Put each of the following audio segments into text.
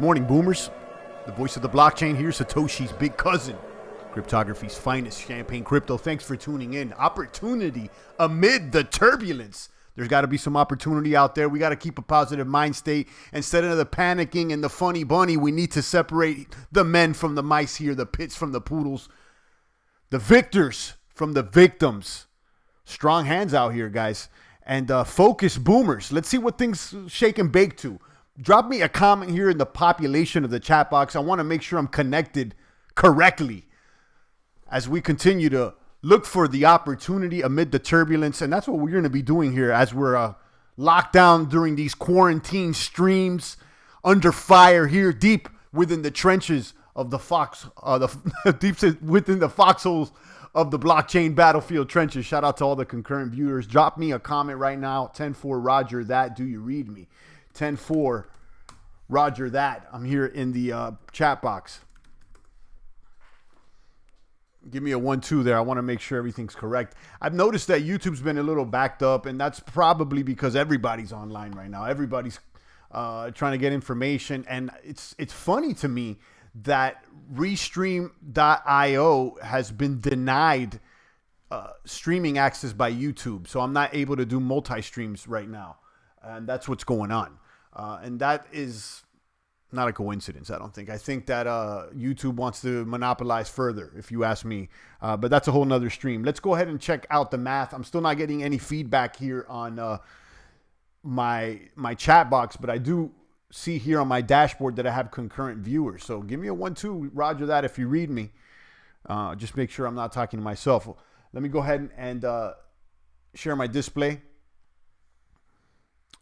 Morning, boomers. The voice of the blockchain here, Satoshi's big cousin. Cryptography's finest, Champagne Crypto. Thanks for tuning in. Opportunity amid the turbulence. There's got to be some opportunity out there. We got to keep a positive mind state. Instead of the panicking and the funny bunny, we need to separate the men from the mice here, the pits from the poodles, the victors from the victims. Strong hands out here, guys. And focus boomers. Let's see what things shake and bake to. Drop me a comment here in the population of the chat box. I want to make sure I'm connected correctly as we continue to look for the opportunity amid the turbulence. And that's what we're going to be doing here as we're locked down during these quarantine streams, under fire here, deep within the trenches of the deep within the foxholes of the blockchain battlefield trenches. Shout out to all the concurrent viewers. Drop me a comment right now. 10-4, Roger that. Do you read me? 10-4, Roger that. I'm here in the chat box. Give me a 1-2 there. I want to make sure everything's correct. I've noticed that YouTube's been a little backed up, and that's probably because everybody's online right now. Everybody's trying to get information, and it's funny to me that Restream.io has been denied streaming access by YouTube, so I'm not able to do multi-streams right now, and that's what's going on. And that is not a coincidence, I don't think. I think that YouTube wants to monopolize further, if you ask me. But that's a whole nother stream. Let's go ahead and check out the math. I'm still not getting any feedback here on my chat box, but I do see here on my dashboard that I have concurrent viewers. So give me a 1-2, Roger that, if you read me. Just make sure I'm not talking to myself. Let me go ahead and share my display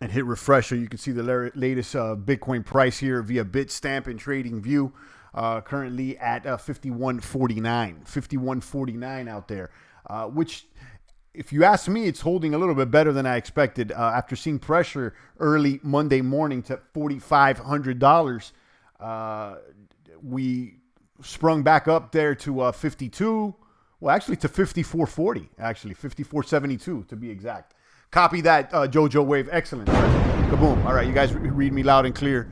and hit refresh so you can see the latest Bitcoin price here via Bitstamp and Trading View. Currently at 51.49 out there, which, if you ask me, it's holding a little bit better than I expected. After seeing pressure early Monday morning to $4,500, we sprung back up there to 52. Well, actually to 54.40. Actually 54.72 to be exact. Copy that, Jojo Wave. Excellent. Kaboom. All right, you guys read me loud and clear.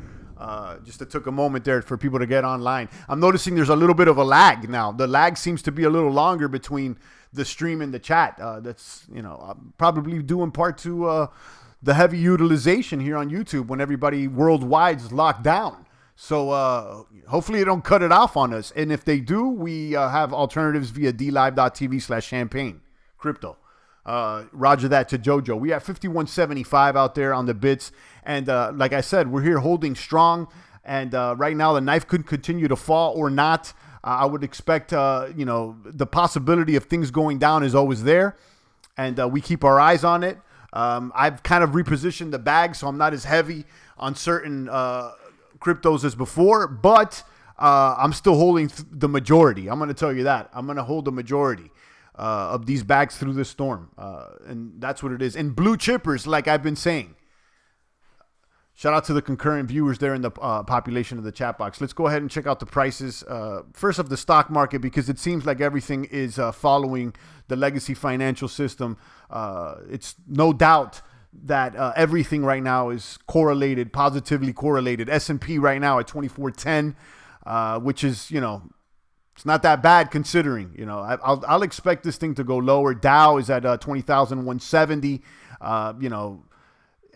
Just it took a moment there for people to get online. I'm noticing there's a little bit of a lag now. The lag seems to be a little longer between the stream and the chat. That's, probably due in part to the heavy utilization here on YouTube when everybody worldwide is locked down. So hopefully they don't cut it off on us. And if they do, we have alternatives via dlive.tv/champagne crypto. Roger that to Jojo. We have 51.75 out there on the bits. And like I said, we're here holding strong. And right now the knife could continue to fall or not. I would expect, the possibility of things going down is always there. And we keep our eyes on it. I've kind of repositioned the bag, so I'm not as heavy on certain cryptos as before. But I'm still holding the majority. I'm going to tell you that. I'm going to hold the majority of these bags through this storm. And that's what it is. And blue chippers, like I've been saying. Shout out to the concurrent viewers there in the population of the chat box. Let's go ahead and check out the prices. First of the stock market, because it seems like everything is following the legacy financial system. It's no doubt that everything right now is correlated, positively correlated. S&P right now at 2410, which is, it's not that bad considering. I'll expect this thing to go lower. Dow is at 20,170.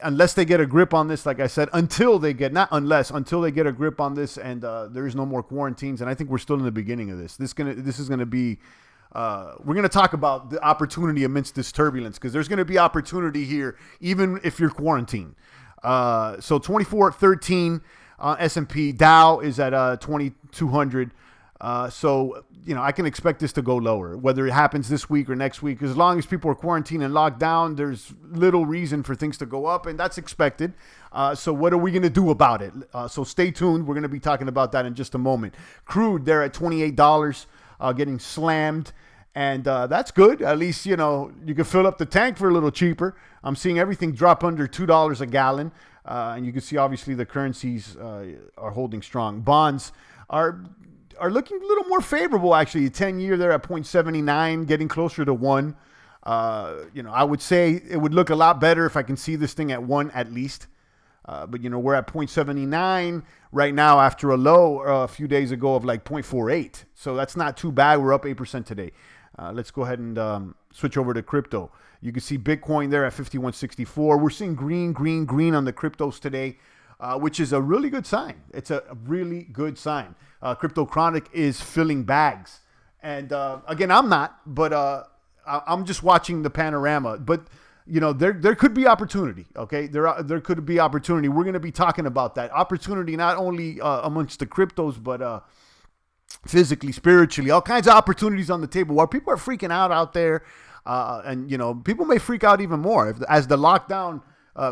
Unless they get a grip on this, like I said, until they get a grip on this, and there's no more quarantines. And I think we're still in the beginning of this. This is gonna be. We're gonna talk about the opportunity amidst this turbulence, because there's gonna be opportunity here, even if you're quarantined. So 2413 S&P. Dow is at 2200. So, I can expect this to go lower, whether it happens this week or next week. As long as people are quarantined and locked down, there's little reason for things to go up, and that's expected. So what are we going to do about it? So stay tuned. We're going to be talking about that in just a moment. Crude, they're at $28, getting slammed, and that's good. At least, you can fill up the tank for a little cheaper. I'm seeing everything drop under $2 a gallon, and you can see, obviously, the currencies are holding strong. Bonds are looking a little more favorable, actually. 10-year, they're at 0.79, getting closer to 1. I would say it would look a lot better if I can see this thing at 1 at least. But, you know, we're at 0.79 right now after a low a few days ago of like 0.48. So that's not too bad. We're up 8% today. Let's go ahead and switch over to crypto. You can see Bitcoin there at 51.64. We're seeing green on the cryptos today, which is a really good sign. It's a really good sign. Crypto Chronic is filling bags. And again, I'm not, but I'm just watching the panorama. But, you know, there could be opportunity, okay? There could be opportunity. We're going to be talking about that. Opportunity not only amongst the cryptos, but physically, spiritually, all kinds of opportunities on the table while people are freaking out there. And, you know, people may freak out even more as the lockdown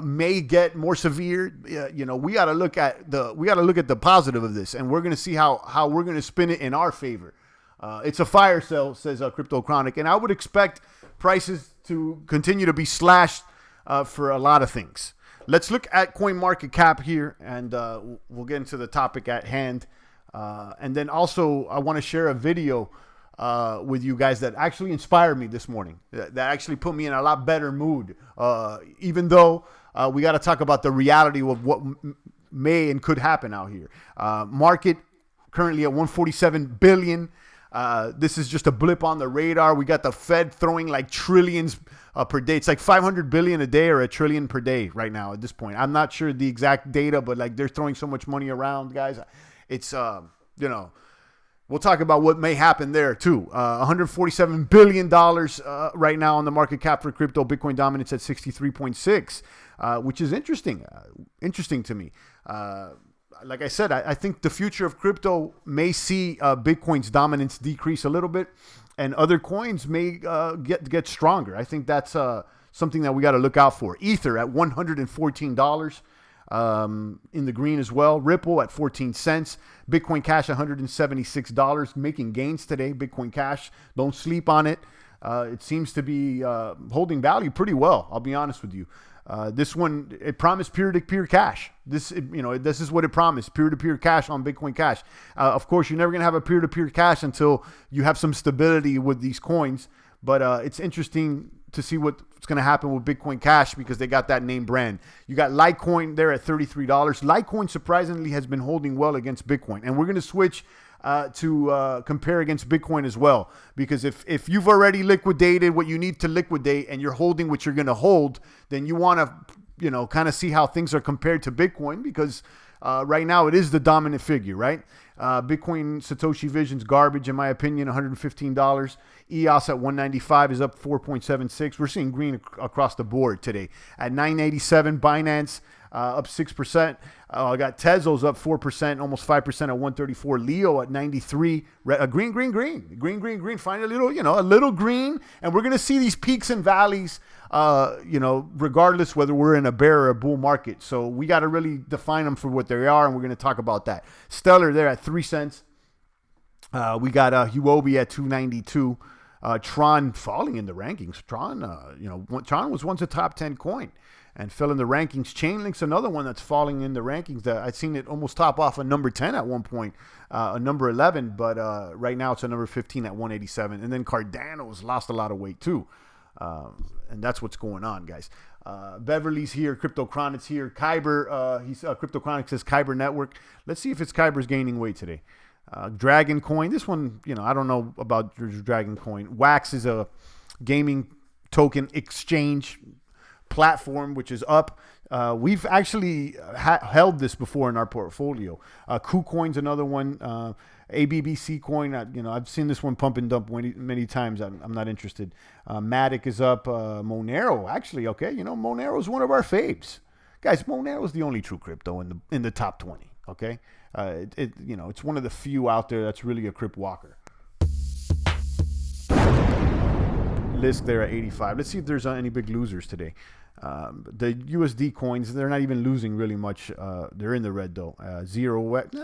may get more severe. You know, we got to look at the positive of this, and we're going to see how we're going to spin it in our favor. It's a fire sale, says Crypto Chronic, and I would expect prices to continue to be slashed for a lot of things. Let's look at CoinMarketCap here, and we'll get into the topic at hand. And then also, I want to share a video with you guys that actually inspired me this morning, that actually put me in a lot better mood, even though we got to talk about the reality of what may and could happen out here. Market currently at 147 billion. This is just a blip on the radar. We got the Fed throwing like trillions per day. It's like 500 billion a day or a trillion per day right now at this point. I'm not sure the exact data, but like they're throwing so much money around, guys. It's, you know, we'll talk about what may happen there too. $147 billion right now on the market cap for crypto. Bitcoin dominance at 63.6, which is interesting. Interesting to me. Like I said, I think the future of crypto may see Bitcoin's dominance decrease a little bit, and other coins may get stronger. I think that's something that we got to look out for. Ether at $114 in the green as well. Ripple at 14 cents. Bitcoin Cash $176, making gains today. Bitcoin Cash, don't sleep on it. It seems to be holding value pretty well. I'll be honest with you. This one, it promised peer-to-peer cash. This is what it promised, peer-to-peer cash on Bitcoin Cash. Of course, you're never going to have a peer-to-peer cash until you have some stability with these coins. But it's interesting to see what's going to happen with Bitcoin Cash because they got that name brand. You got Litecoin there at $33. Litecoin surprisingly has been holding well against Bitcoin. And we're going to switch to compare against Bitcoin as well. Because if you've already liquidated what you need to liquidate and you're holding what you're going to hold, then you want to, you know, kind of see how things are compared to Bitcoin because right now it is the dominant figure, right? Bitcoin Satoshi Vision's garbage, in my opinion, $115. EOS at 195 is up 4.76. We're seeing green across the board today. At 987, Binance up 6%. I got Tezos up 4%, almost 5% at 134. Leo at 93. Green. Find a little green. And we're going to see these peaks and valleys, regardless whether we're in a bear or a bull market. So we got to really define them for what they are, and we're going to talk about that. Stellar there at 3 cents. We got Huobi at 292. Tron falling in the rankings. Tron was once a top 10 coin and fell in the rankings. Chainlink's another one that's falling in the rankings. I've seen it almost top off a number 10 at one point, a number 11, but right now it's a number 15 at 187. And then Cardano's lost a lot of weight too. And that's what's going on, guys. Beverly's here. Crypto Chronic's here. Kyber, Crypto Chronic says Kyber Network. Let's see if it's Kyber's gaining weight today. Dragon Coin. This one, I don't know about Dragon Coin. Wax is a gaming token exchange platform, which is up. We've actually held this before in our portfolio. KuCoin's another one. ABBC coin. I've seen this one pump and dump many times. I'm not interested. Matic is up. Monero, actually, okay. Monero is one of our faves. Guys, Monero is the only true crypto in the top 20, okay? It's one of the few out there that's really a crip walker. Lisk there at 85. Let's see if there's any big losers today. The USD coins, they're not even losing really much. They're in the red though.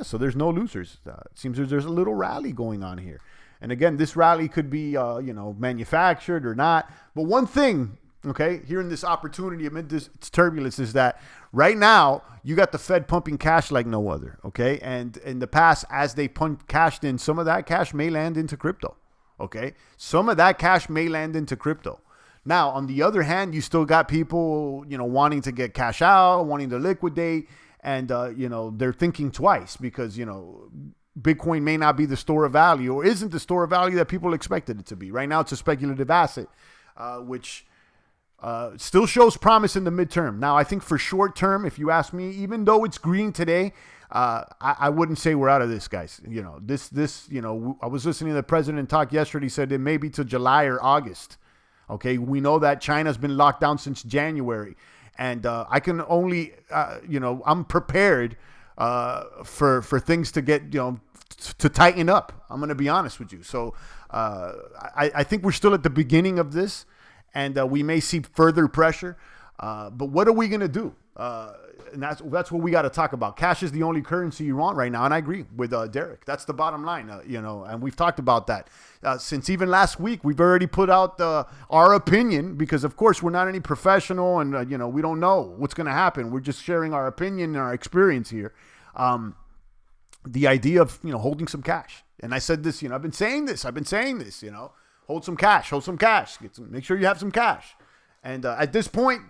So there's no losers. It seems there's a little rally going on here. And again, this rally could be manufactured or not. But one thing, okay, here in this opportunity amid this turbulence is that right now you got the Fed pumping cash like no other, okay? And in the past, as they cashed in, some of that cash may land into crypto, okay? Some of that cash may land into crypto. Now, on the other hand, you still got people, wanting to get cash out, wanting to liquidate, and, they're thinking twice because, Bitcoin may not be the store of value or isn't the store of value that people expected it to be. Right now, it's a speculative asset, which still shows promise in the midterm. Now, I think for short term, if you ask me, even though it's green today, I wouldn't say we're out of this, guys. I was listening to the president talk yesterday. He said it may be till July or August. Okay, we know that China's been locked down since January, and I can only, I'm prepared for things to get, to tighten up. I'm going to be honest with you. So I think we're still at the beginning of this, and we may see further pressure. But what are we going to do? And that's what we got to talk about. Cash is the only currency you want right now. And I agree with Derek. That's the bottom line, and we've talked about that. Since even last week, we've already put out our opinion because, of course, we're not any professional and, we don't know what's going to happen. We're just sharing our opinion and our experience here. The idea of, holding some cash. And I said this, I've been saying this, hold some cash, make sure you have some cash. And at this point,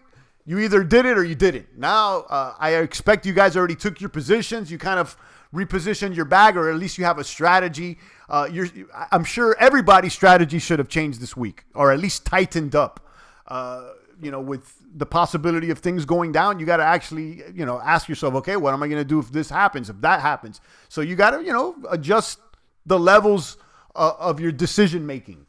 you either did it or you didn't. Now, I expect you guys already took your positions. You kind of repositioned your bag, or at least you have a strategy. I'm sure everybody's strategy should have changed this week, or at least tightened up. With the possibility of things going down, you got to actually, ask yourself, okay, what am I going to do if this happens, if that happens? So you got to, adjust the levels of your decision making.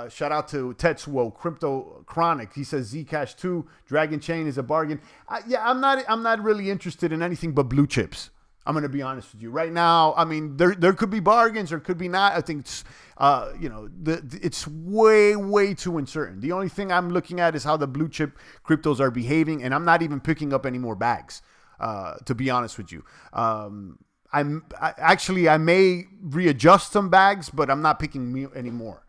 Shout out to Tetsuo Crypto Chronic. He says Zcash 2 Dragon Chain is a bargain. I'm not really interested in anything but blue chips. I'm going to be honest with you right now. I mean, there could be bargains or could be not. I think it's, it's way too uncertain. The only thing I'm looking at is how the blue chip cryptos are behaving. And I'm not even picking up any more bags, to be honest with you. I may readjust some bags, but I'm not picking any more.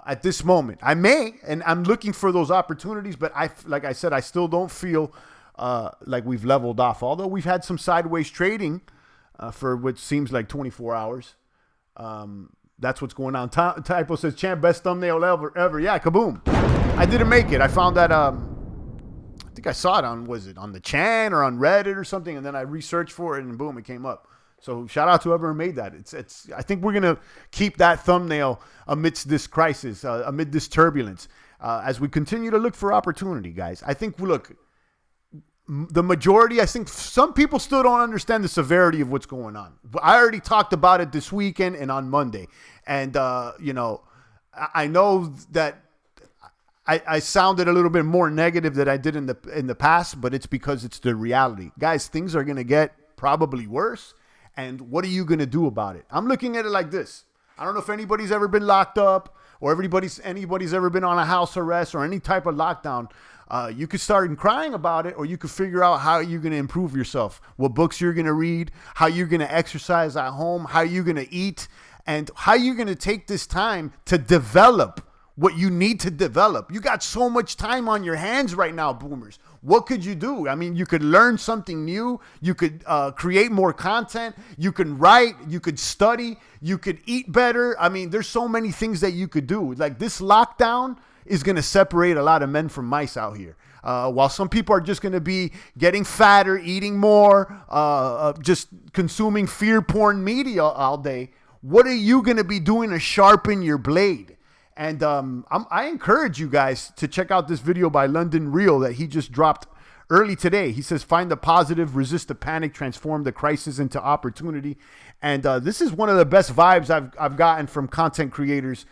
At this moment, I may, and I'm looking for those opportunities, but like I said, I still don't feel like we've leveled off. Although we've had some sideways trading for what seems like 24 hours. That's what's going on. Typo says, champ, best thumbnail ever. Yeah, kaboom. I didn't make it. I found that, I think I saw it on the Chan or on Reddit or something, and then I researched for it, and boom, it came up. So shout out to whoever made that. I think we're going to keep that thumbnail amidst this crisis, amid this turbulence, as we continue to look for opportunity, guys. I think, the majority, I think some people still don't understand the severity of what's going on. But I already talked about it this weekend and on Monday. And, I know that I sounded a little bit more negative than I did in the past, but it's because it's the reality. Guys, things are going to get probably worse. And what are you going to do about it? I'm looking at it like this. I don't know if anybody's ever been locked up or anybody's ever been on a house arrest or any type of lockdown. You could start crying about it, or you could figure out how you're going to improve yourself, what books you're going to read, how you're going to exercise at home, how you're going to eat, and how you're going to take this time to develop what you need to develop. You got so much time on your hands right now, boomers. What could you do? I mean, you could learn something new. You could create more content. You can write. You could study. You could eat better. I mean, there's so many things that you could do. Like, this lockdown is going to separate a lot of men from mice out here. While some people are just going to be getting fatter, eating more, just consuming fear porn media all day, what are you going to be doing to sharpen your blade? And I encourage you guys to check out this video by London Real that he just dropped early today. He says, find the positive, resist the panic, transform the crisis into opportunity. And this is one of the best vibes I've gotten from content creators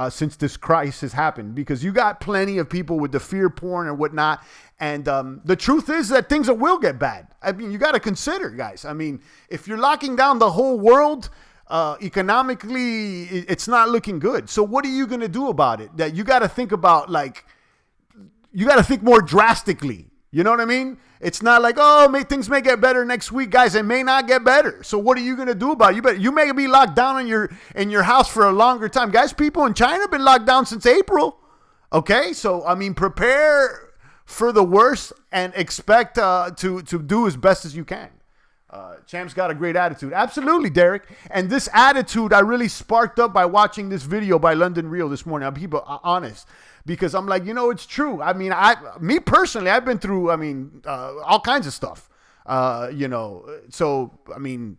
since this crisis happened, because you got plenty of people with the fear porn and whatnot. And the truth is that things will get bad. I mean, you got to consider, guys. I mean, if you're locking down the whole world, economically, it's not looking good. So what are you going to do about it? That you got to think about, like, you got to think more drastically. You know what I mean? It's not like, things may get better next week, guys. It may not get better. So what are you going to do about it? You may be locked down in your house for a longer time. Guys, people in China have been locked down since April. Okay? So, I mean, prepare for the worst and expect to do as best as you can. Champ's got a great attitude. Absolutely, Derek. And this attitude I really sparked up by watching this video by London Real this morning. I'll be honest. because I'm like, it's true. I mean, me personally, I've been through, all kinds of stuff, so, I mean,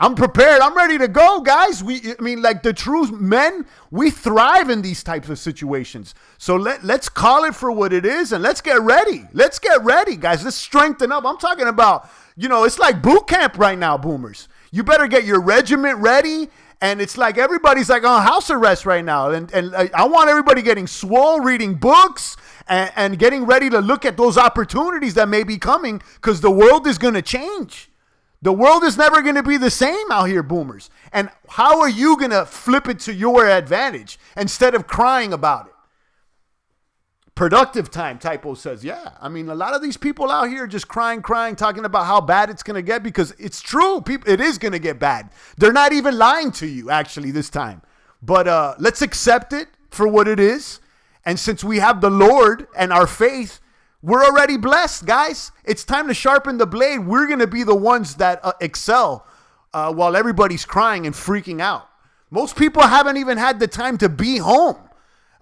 I'm prepared. I'm ready to go, guys. Like the true men, we thrive in these types of situations. So let's call it for what it is and let's get ready. Let's get ready, guys. Let's strengthen up. I'm talking about, it's like boot camp right now, boomers. You better get your regiment ready. And it's like everybody's like on house arrest right now. And I want everybody getting swole, reading books, and getting ready to look at those opportunities that may be coming, because the world is going to change. The world is never going to be the same out here, boomers. And how are you going to flip it to your advantage instead of crying about it? Productive time, Typo says. Yeah, a lot of these people out here just crying, talking about how bad it's going to get, because it's true. It is going to get bad. They're not even lying to you, actually, this time. But let's accept it for what it is. And since we have the Lord and our faith, we're already blessed, guys. It's time to sharpen the blade. We're going to be the ones that excel while everybody's crying and freaking out. Most people haven't even had the time to be home.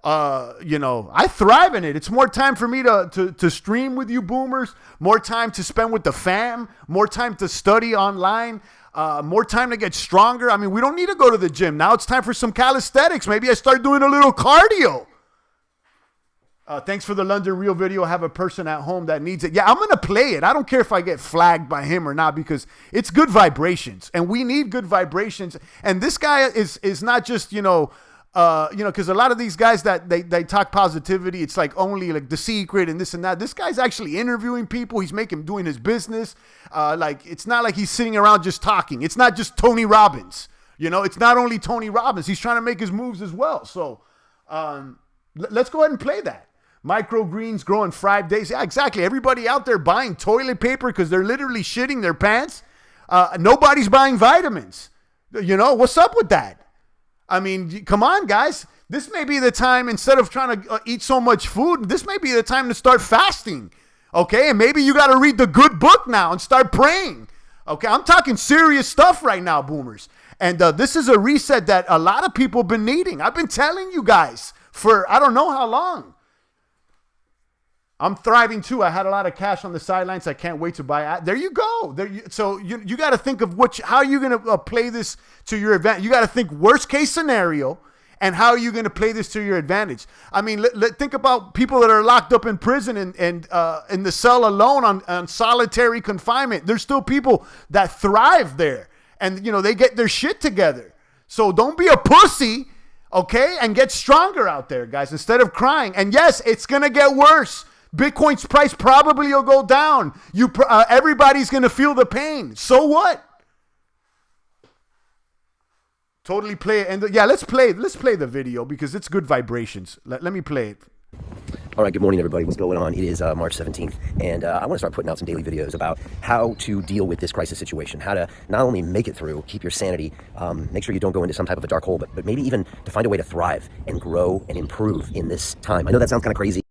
I thrive in it. It's more time for me to stream with you boomers, more time to spend with the fam, more time to study online, more time to get stronger. We don't need to go to the gym. Now it's time for some calisthenics. Maybe I start doing a little cardio. Thanks for the London Real video. I have a person at home that needs it. Yeah, I'm going to play it. I don't care if I get flagged by him or not, because it's good vibrations and we need good vibrations. And this guy is not just, because a lot of these guys that they talk positivity, it's like only like The Secret and this and that. This guy's actually interviewing people. He's doing his business. It's not like he's sitting around just talking. It's not just Tony Robbins. It's not only Tony Robbins. He's trying to make his moves as well. So let's go ahead and play that. Microgreens grow in 5 days. Yeah, exactly. Everybody out there buying toilet paper because they're literally shitting their pants. Nobody's buying vitamins. What's up with that? Come on, guys. This may be the time, instead of trying to eat so much food, this may be the time to start fasting. Okay? And maybe you got to read the good book now and start praying. Okay? I'm talking serious stuff right now, boomers. And this is a reset that a lot of people have been needing. I've been telling you guys for I don't know how long. I'm thriving too. I had a lot of cash on the sidelines. I can't wait to buy. There you go. So you got to think of how you're going to play this to your advantage. You got to think worst case scenario and how are you going to play this to your advantage. Think about people that are locked up in prison and in the cell alone on solitary confinement. There's still people that thrive there, and they get their shit together. So don't be a pussy, okay? And get stronger out there, guys, instead of crying. And yes, it's going to get worse. Bitcoin's price probably will go down. Everybody's going to feel the pain. So what? Totally play it. And let's play the video because it's good vibrations. Let me play it. All right, good morning, everybody. What's going on? It is March 17th, and I want to start putting out some daily videos about how to deal with this crisis situation, how to not only make it through, keep your sanity, make sure you don't go into some type of a dark hole, but maybe even to find a way to thrive and grow and improve in this time. I know that sounds kind of crazy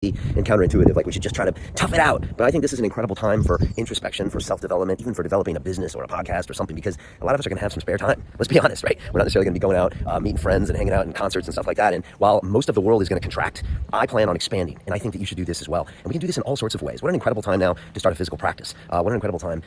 and counterintuitive, like we should just try to tough it out. But I think this is an incredible time for introspection, for self-development, even for developing a business or a podcast or something, because a lot of us are going to have some spare time. Let's be honest, right? We're not necessarily going to be going out, meeting friends and hanging out in concerts and stuff like that. And while most of the world is going to contract, I plan on expanding. And I think that you should do this as well. And we can do this in all sorts of ways. What an incredible time now to start a physical practice. What an incredible time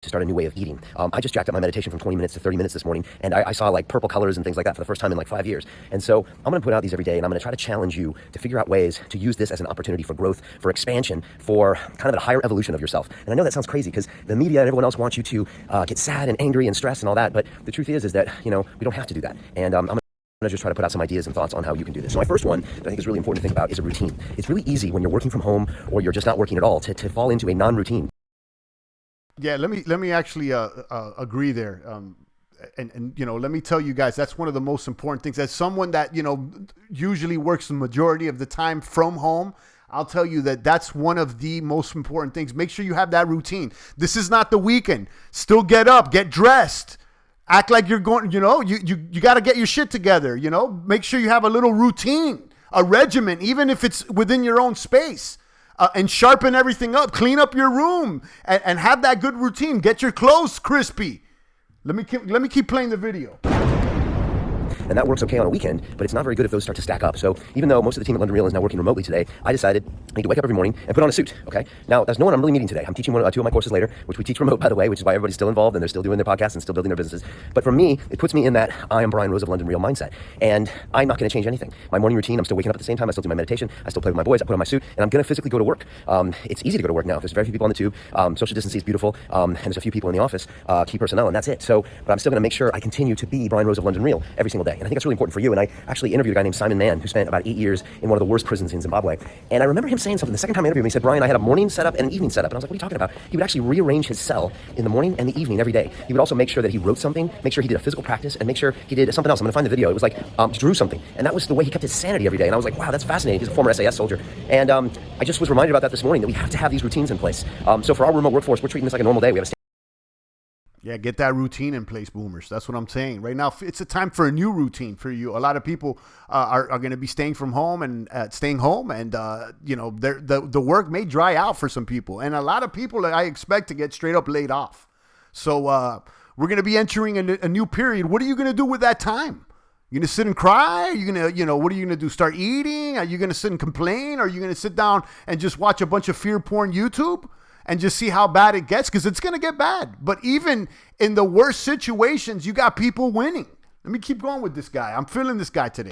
to start a new way of eating. I just jacked up my meditation from 20 minutes to 30 minutes this morning, and I saw like purple colors and things like that for the first time in like 5 years. And so I'm going to put out these every day, and I'm going to try to challenge you to figure out ways to use this as an opportunity for growth, for expansion, for kind of a higher evolution of yourself. And I know that sounds crazy because the media and everyone else wants you to get sad and angry and stressed and all that, but the truth is that, we don't have to do that. And I'm going to just try to put out some ideas and thoughts on how you can do this. So my first one that I think is really important to think about is a routine. It's really easy when you're working from home or you're just not working at all to fall into a non-routine. Yeah, let me actually agree there. And let me tell you guys, that's one of the most important things. As someone that, usually works the majority of the time from home, I'll tell you that that's one of the most important things. Make sure you have that routine. This is not the weekend. Still get up, get dressed. Act like you're going, you got to get your shit together, Make sure you have a little routine, a regimen, even if it's within your own space. And sharpen everything up, clean up your room, and have that good routine. Get your clothes crispy. Let me keep playing the video. And and that works okay on a weekend, but it's not very good if those start to stack up. So even though most of the team at London Real is now working remotely today, I decided I need to wake up every morning and put on a suit, okay? Now, there's no one I'm really meeting today. I'm teaching two of my courses later, which we teach remote, by the way, which is why everybody's still involved and they're still doing their podcasts and still building their businesses. But for me, it puts me in that I am Brian Rose of London Real mindset, and I'm not going to change anything. My morning routine, I'm still waking up at the same time, I still do my meditation, I still play with my boys, I put on my suit, and I'm going to physically go to work. It's easy to go to work now. There's very few people on the tube. Social distancing is beautiful, and there's a few people in the office, key personnel, and that's it. So, but I'm still going to make sure I continue to be Brian Rose of London Real every single day. And I think that's really important for you. And I actually interviewed a guy named Simon Mann, who spent about 8 years in one of the worst prisons in Zimbabwe. And I remember him saying something the second time I interviewed him. He said, Brian, I had a morning setup and an evening setup. And I was like, what are you talking about? He would actually rearrange his cell in the morning and the evening every day. He would also make sure that he wrote something, make sure he did a physical practice, and make sure he did something else. I'm going to find the video. It was like, drew something. And that was the way he kept his sanity every day. And I was like, wow, that's fascinating. He's a former SAS soldier. And I just was reminded about that this morning, that we have to have these routines in place. So for our remote workforce, we're treating this like a normal day. We have a Yeah, get that routine in place, boomers. That's what I'm saying. Right now, it's a time for a new routine for you. A lot of people are going to be staying home, and you know, the work may dry out for some people, and a lot of people I expect to get straight up laid off. So we're going to be entering a new period. What are you going to do with that time? You going to sit and cry? Are you going to, what are you going to do? Start eating? Are you going to sit and complain? Are you going to sit down and just watch a bunch of fear porn YouTube? And just see how bad it gets, because it's going to get bad. But even in the worst situations, you got people winning. Let me keep going with this guy. I'm feeling this guy today.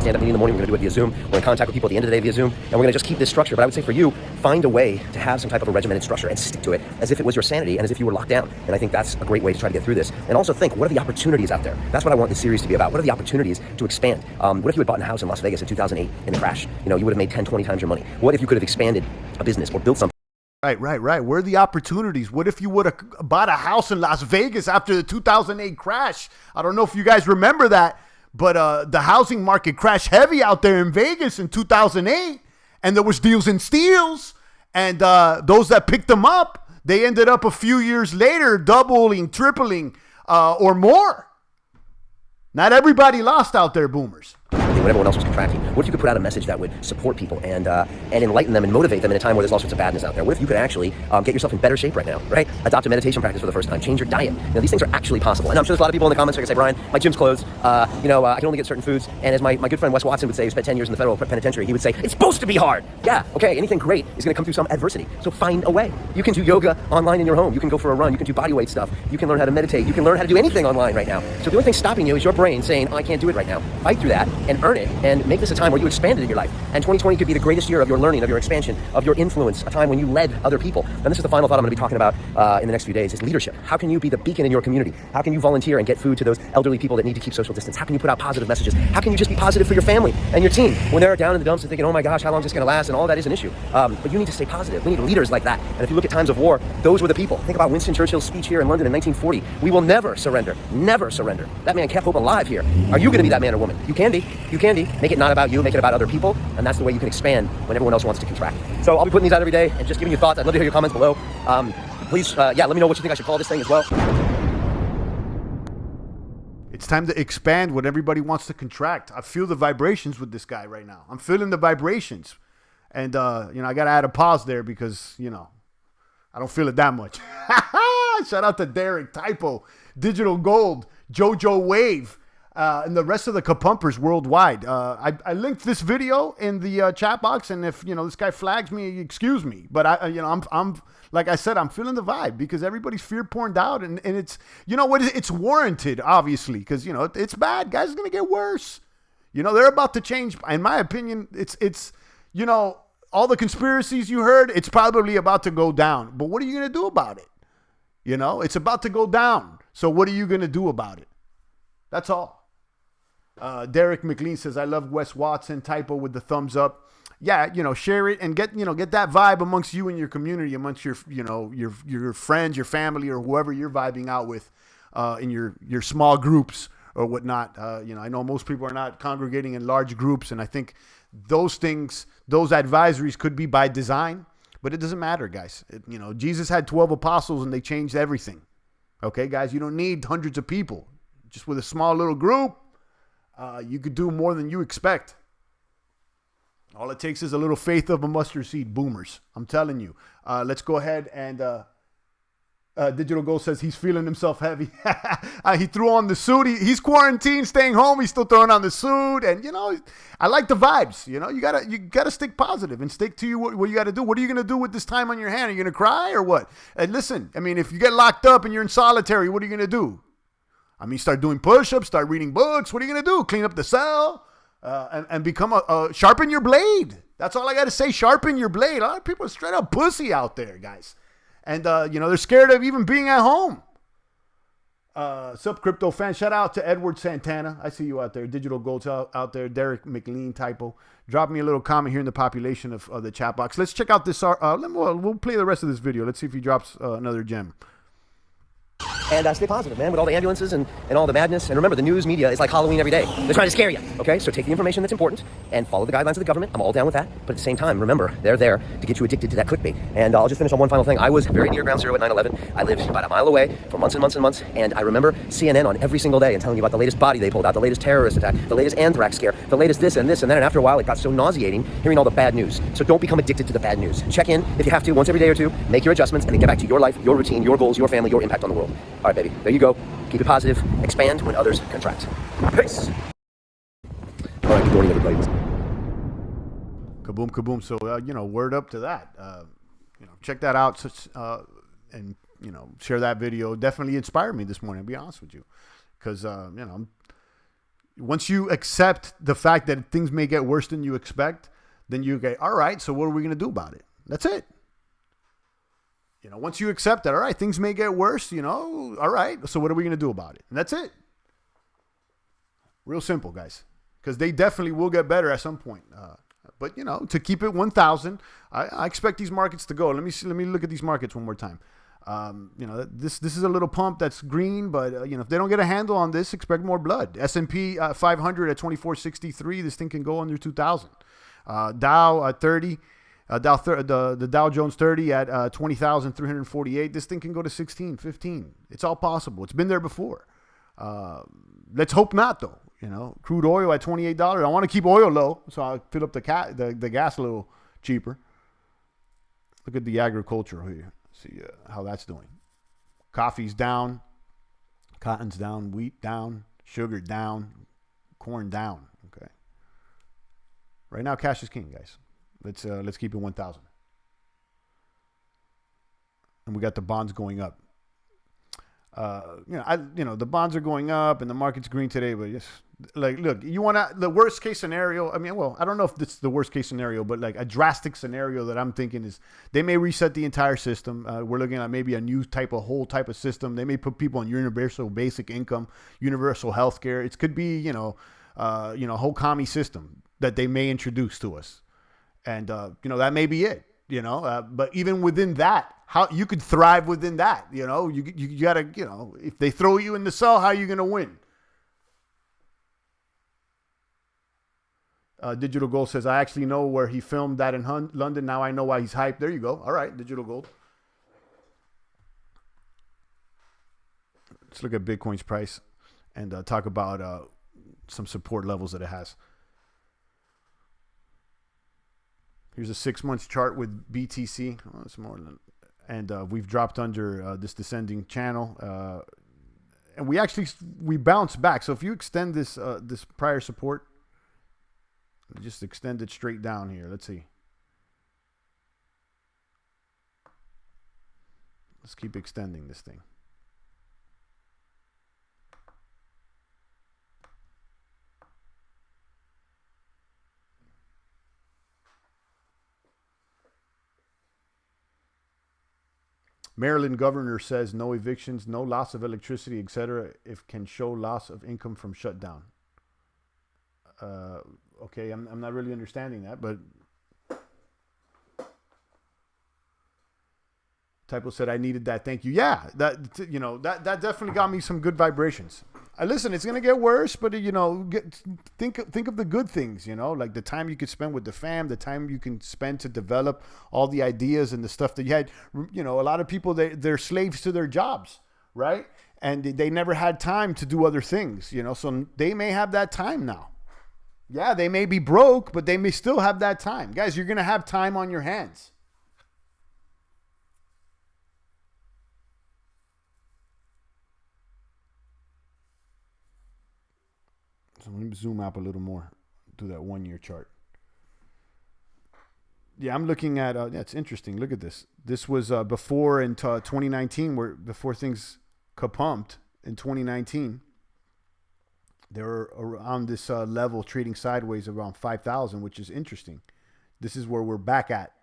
stand-up meeting in the morning. We're going to do it via Zoom. We're going to contact with people at the end of the day via Zoom, and we're going to just keep this structure. But I would say for you, find a way to have some type of a regimented structure and stick to it as if it was your sanity and as if you were locked down. And I think that's a great way to try to get through this. And also think, what are the opportunities out there? That's what I want this series to be about. What are the opportunities to expand? What if you had bought a house in Las Vegas in 2008 in the crash? You know, you would have made 10, 20 times your money. What if you could have expanded a business or built something? Right. Where are the opportunities? What if you would have bought a house in Las Vegas after the 2008 crash? I don't know if you guys remember that, but the housing market crashed heavy out there in Vegas in 2008, and there was deals and steals, and those that picked them up, they ended up a few years later doubling, tripling, or more. Not everybody lost out there, boomers. What everyone else was contracting. What if you could put out a message that would support people and enlighten them and motivate them in a time where there's all sorts of badness out there? What if you could actually get yourself in better shape right now, right? Adopt a meditation practice for the first time. Change your diet. You know, these things are actually possible. And I'm sure there's a lot of people in the comments who are going to say, Brian, my gym's closed. I can only get certain foods. And as my good friend Wes Watson would say, who spent 10 years in the federal penitentiary, he would say, it's supposed to be hard. Yeah, okay, anything great is going to come through some adversity. So find a way. You can do yoga online in your home. You can go for a run. You can do body weight stuff. You can learn how to meditate. You can learn how to do anything online right now. So the only thing stopping you is your brain saying, oh, I can't do it right now. Fight through that and earn it and make this a time where you expanded in your life. And 2020 could be the greatest year of your learning, of your expansion, of your influence, a time when you led other people. And this is the final thought I'm going to be talking about in the next few days, is leadership. How can you be the beacon in your community? How can you volunteer and get food to those elderly people that need to keep social distance? How can you put out positive messages? How can you just be positive for your family and your team when they're down in the dumps and thinking, oh my gosh, how long is this going to last? And all that is an issue. But you need to stay positive. We need leaders like that. And if you look at times of war, those were the people. Think about Winston Churchill's speech here in London in 1940. We will never surrender. Never surrender. That man kept hope alive here. Are you going to be that man or woman? You can be. You can be. Make it not about you. Make it about other people. And that's the way you can expand when everyone else wants to contract. So I'll be putting these out every day and just giving you thoughts. I'd love to hear your comments below. Please, let me know what you think I should call this thing as well. It's time to expand when everybody wants to contract. I feel the vibrations with this guy right now. I'm feeling the vibrations. And, I got to add a pause there because, I don't feel it that much. Shout out to Derek, Typo, Digital Gold, Jojo Wave, and the rest of the Kapumpers worldwide. I linked this video in the chat box, and if this guy flags me, excuse me. But I'm like I said, I'm feeling the vibe because everybody's fear porned out, and it's it's warranted, obviously, because it's bad. Guys, it's gonna get worse. They're about to change. In my opinion, it's all the conspiracies you heard, it's probably about to go down. But what are you gonna do about it? It's about to go down. So what are you gonna do about it? That's all. Derek McLean says, I love Wes Watson. Typo with the thumbs up. Yeah, share it and get that vibe amongst you and your community, amongst your friends, your family, or whoever you're vibing out with in your small groups or whatnot. I know most people are not congregating in large groups, and I think those advisories could be by design, but it doesn't matter, guys. Jesus had 12 apostles and they changed everything. Okay, guys, you don't need hundreds of people. Just with a small little group, you could do more than you expect. All it takes is a little faith of a mustard seed, boomers. I'm telling you. Let's go ahead and Digital Gold says he's feeling himself heavy. He threw on the suit. He's quarantined, staying home. He's still throwing on the suit, and I like the vibes. You gotta stick positive and stick to what you got to do. What are you gonna do with this time on your hand? Are you gonna cry or what? And listen, I mean, if you get locked up and you're in solitary, what are you gonna do? I mean, start doing push-ups, start reading books. What are you gonna do? Clean up the cell and become sharpen your blade. That's all I gotta say. Sharpen your blade. A lot of people are straight up pussy out there, guys. And, they're scared of even being at home. Sup, crypto fan. Shout out to Edward Santana. I see you out there. Digital Gold's out there. Derek McLean typo. Drop me a little comment here in the population of the chat box. Let's check out this. We'll play the rest of this video. Let's see if he drops another gem. And stay positive, man, with all the ambulances and all the madness. And remember, the news media is like Halloween every day. They're trying to scare you, okay? So take the information that's important and follow the guidelines of the government. I'm all down with that. But at the same time, remember, they're there to get you addicted to that clickbait. And I'll just finish on one final thing. I was very near ground zero at 9/11. I lived about a mile away for months and months and months. And I remember CNN on every single day and telling you about the latest body they pulled out, the latest terrorist attack, the latest anthrax scare, the latest this and this and that. And after a while, it got so nauseating hearing all the bad news. So don't become addicted to the bad news. Check in if you have to once every day or two. Make your adjustments and then get back to your life, your routine, your goals, your family, your impact on the world. All right, baby. There you go. Keep it positive. Expand when others contract. Peace. All right, good morning, everybody. Kaboom, kaboom. So, word up to that. Check that out and, share that video. Definitely inspired me this morning, to be honest with you. Because, once you accept the fact that things may get worse than you expect, then you get, all right, so what are we going to do about it? That's it. Once you accept that, all right, things may get worse, all right, so what are we going to do about it? And that's it. Real simple, guys, because they definitely will get better at some point. But, to keep it 1,000, I expect these markets to go. Let me look at these markets one more time. This is a little pump that's green, but, if they don't get a handle on this, expect more blood. S&P 500 at 2463, this thing can go under 2,000. Dow at 30. The Dow Jones 30 at 20,348. This thing can go to 16, 15. It's all possible. It's been there before. Let's hope not, though. Crude oil at $28. I want to keep oil low, so I'll fill up the gas a little cheaper. Look at the agriculture here. See how that's doing. Coffee's down. Cotton's down. Wheat down. Sugar down. Corn down. Okay. Right now, cash is king, guys. Let's keep it 1,000. And we got the bonds going up. The bonds are going up and the market's green today, but just look, you want the worst case scenario. I mean, well, I don't know if this is the worst case scenario, but like a drastic scenario that I'm thinking is they may reset the entire system. We're looking at maybe a new whole type of system. They may put people on universal basic income, universal health care. It could be, a whole commie system that they may introduce to us. And, that may be it, but even within that, how you could thrive within that, you gotta, if they throw you in the cell, how are you going to win? Digital Gold says, I actually know where he filmed that in London. Now I know why he's hyped. There you go. All right. Digital Gold. Let's look at Bitcoin's price and talk about some support levels that it has. Here's a 6 months chart with BTC. Oh, it's more than, and we've dropped under this descending channel, and we bounce back. So if you extend this this prior support, just extend it straight down here. Let's see. Let's keep extending this thing. Maryland governor says no evictions, no loss of electricity, etc. if can show loss of income from shutdown. Okay, I'm not really understanding that, but Typo said I needed that. Thank you. Yeah, that that definitely got me some good vibrations. Listen, it's gonna get worse, but think of the good things. Like the time you could spend with the fam, the time you can spend to develop all the ideas and the stuff that you had. A lot of people they're slaves to their jobs, right? And they never had time to do other things. So they may have that time now. Yeah, they may be broke, but they may still have that time. Guys, you're gonna have time on your hands. So let me zoom out a little more. Do that 1 year chart. Yeah, I'm looking at. Yeah, it's interesting. Look at this. This was before in 2019, where before things kapumped in 2019. They were around this level, trading sideways around 5,000, which is interesting. This is where we're back at,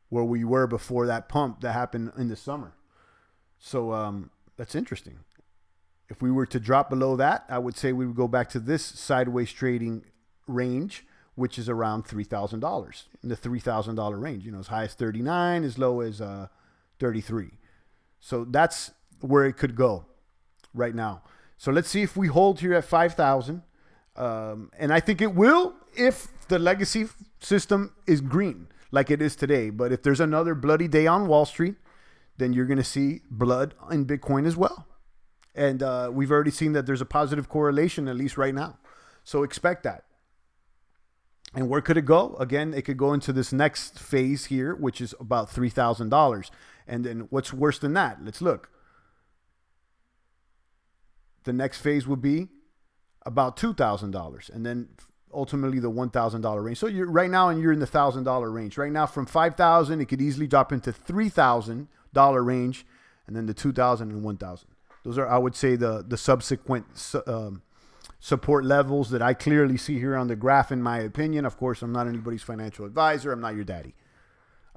where we were before that pump that happened in the summer. So that's interesting. If we were to drop below that, I would say we would go back to this sideways trading range, which is around $3,000, in the $3,000 range. As high as 39, as low as 33. So that's where it could go right now. So let's see if we hold here at 5,000. And I think it will if the legacy system is green like it is today. But if there's another bloody day on Wall Street, then you're going to see blood in Bitcoin as well. And we've already seen that there's a positive correlation, at least right now. So expect that. And where could it go? Again, it could go into this next phase here, which is about $3,000. And then what's worse than that? Let's look. The next phase would be about $2,000, and then ultimately the $1,000 range. So you're right now, and you're in the $1,000 range. Right now, from 5,000, it could easily drop into $3,000 range, and then the 2,000 and 1,000. Those are, I would say, the subsequent support levels that I clearly see here on the graph. In my opinion, of course, I'm not anybody's financial advisor. I'm not your daddy,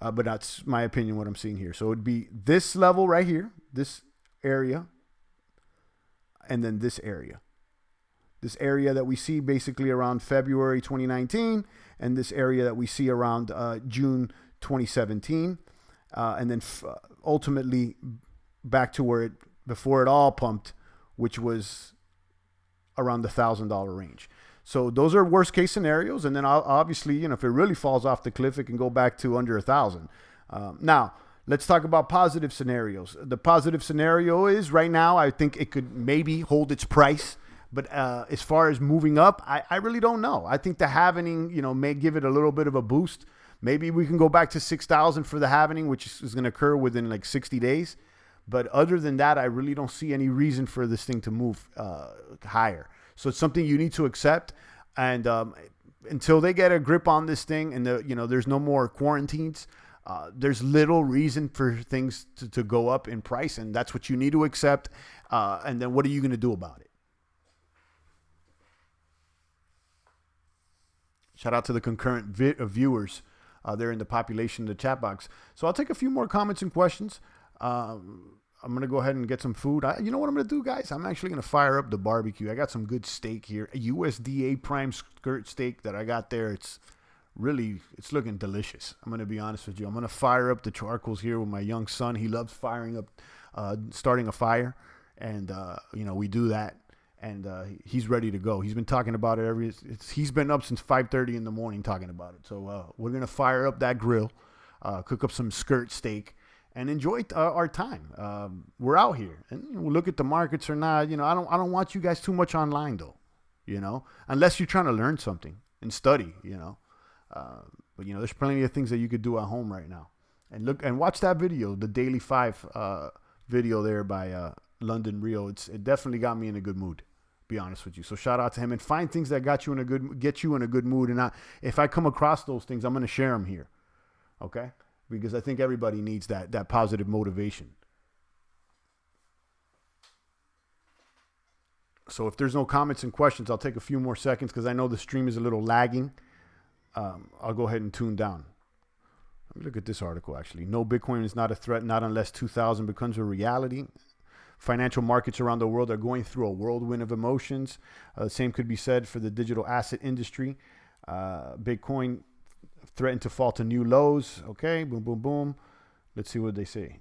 but that's my opinion. What I'm seeing here. So it'd be this level right here, this area. And then this area that we see basically around February 2019, and this area that we see around June 2017, and then ultimately back to where before it all pumped, which was around the $1,000 range. So those are worst case scenarios, and then obviously, if it really falls off the cliff, it can go back to under 1,000. Now, let's talk about positive scenarios. The positive scenario is right now, I think it could maybe hold its price. But as far as moving up, I really don't know. I think the halvening, may give it a little bit of a boost. Maybe we can go back to 6,000 for the halvening, which is going to occur within like 60 days. But other than that, I really don't see any reason for this thing to move higher. So it's something you need to accept. And until they get a grip on this thing and there's no more quarantines, there's little reason for things to go up in price, and that's what you need to accept. And then what are you going to do about it? Shout out to the concurrent viewers there in the population in the chat box. So I'll take a few more comments and questions. I'm going to go ahead and get some food. You know what I'm going to do, guys? I'm actually going to fire up the barbecue. I got some good steak here, a USDA prime skirt steak that I got there. It's looking delicious. I'm going to be honest with you. I'm going to fire up the charcoals here with my young son. He loves firing up, starting a fire. And, we do that. And he's ready to go. He's been talking about it he's been up since 5:30 in the morning talking about it. So we're going to fire up that grill, cook up some skirt steak, and enjoy our time. We're out here. And we'll look at the markets or not. I don't want you guys too much online, though, unless you're trying to learn something and study, But there's plenty of things that you could do at home right now. And look and watch that video, the Daily 5 video there by London Rio. It definitely got me in a good mood, be honest with you. So shout out to him, and find things that get you in a good mood. And if I come across those things, I'm going to share them here. Okay? Because I think everybody needs that positive motivation. So if there's no comments and questions, I'll take a few more seconds because I know the stream is a little lagging. I'll go ahead and tune down. Let me look at this article, actually. No, Bitcoin is not a threat, not unless 2000 becomes a reality. Financial markets around the world are going through a whirlwind of emotions. The same could be said for the digital asset industry. Bitcoin threatened to fall to new lows. Okay, boom, boom, boom. Let's see what they say.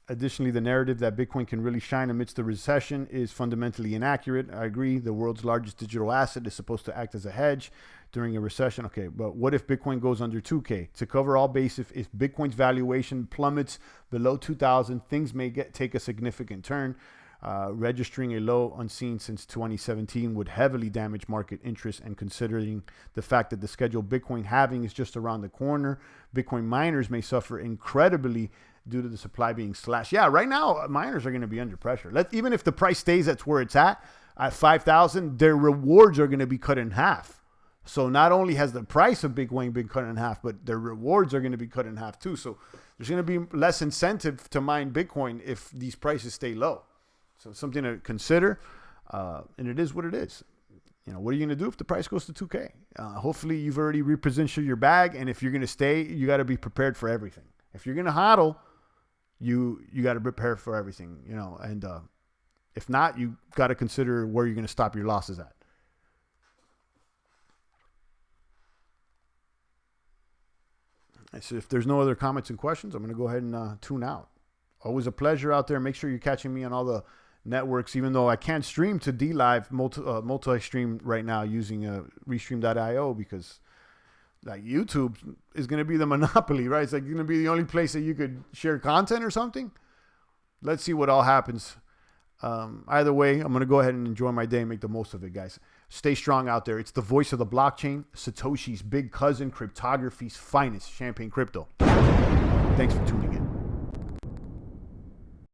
Additionally, the narrative that Bitcoin can really shine amidst the recession is fundamentally inaccurate. I agree. The world's largest digital asset is supposed to act as a hedge during a recession. Okay, but what if Bitcoin goes under 2K? To cover all bases, if Bitcoin's valuation plummets below 2,000, things may take a significant turn. Registering a low unseen since 2017 would heavily damage market interest, and considering the fact that the scheduled Bitcoin halving is just around the corner, Bitcoin miners may suffer incredibly due to the supply being slashed. Yeah, right now miners are going to be under pressure. Even if the price stays at where it's at, at 5,000, their rewards are going to be cut in half. So not only has the price of Bitcoin been cut in half, but their rewards are going to be cut in half too. So there's going to be less incentive to mine Bitcoin if these prices stay low. So something to consider, and it is what it is. You know, what are you going to do if the price goes to 2K? Hopefully you've already repositioned your bag, and if you're going to stay, you got to be prepared for everything. If you're going to hodl, you got to prepare for everything, you know, and if not, you got to consider where you're going to stop your losses at. So if there's no other comments and questions, I'm going to go ahead and tune out. Always a pleasure out there. Make sure you're catching me on all the networks, even though I can't stream to DLive multi-stream right now using restream.io because like YouTube is going to be the monopoly, right? It's like going to be the only place that you could share content or something. Let's see what all happens. Either way, I'm going to go ahead and enjoy my day and make the most of it, guys. Stay strong out there. It's the voice of the blockchain, Satoshi's big cousin, cryptography's finest, Champagne Crypto. Thanks for tuning in.